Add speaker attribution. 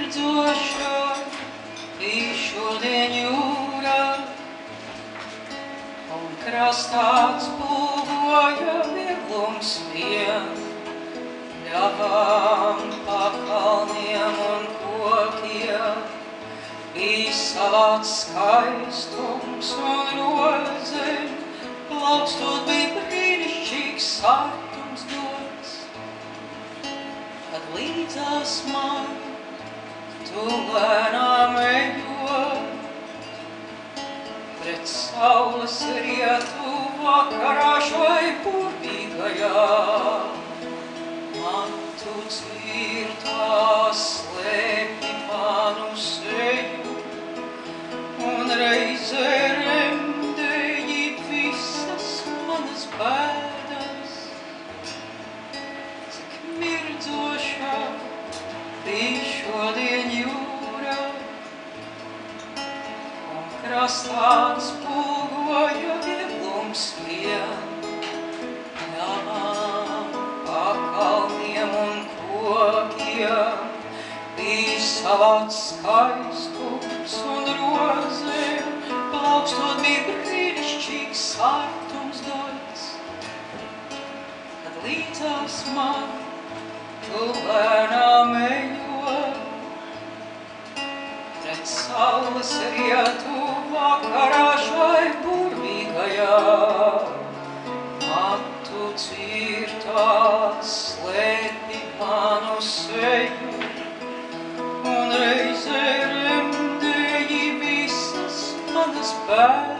Speaker 1: mirdoša, bija šodien jūra, un krastā atspūgoja vieglums vien, ļavām pa kalniem un kokiem, bija savāds skaistums un rodzem, plaukstot bija brīnišķīgs sārtums dots, kad līdzās man tu lēnām ejot, pret saules rietu vakarā šai burvīgajā, man tu dzirtā slēpi manu seju, un reizē remdēji visas manas bēdas. Cik mirdzošā bija šodien jūra, un krastā atspūgoja vieglums vien, ļavām pa kalniem un kokiem, bija savāds skaistums un rozēm, plaukstot bija brīnišķīgs sārtums dots, kad līdzās man tu lēnām ejot, pret saules rietu vakarā šai burvīgajā, matu cirtā slēpi manu seju, un reizē remdēji visas manas bēdas.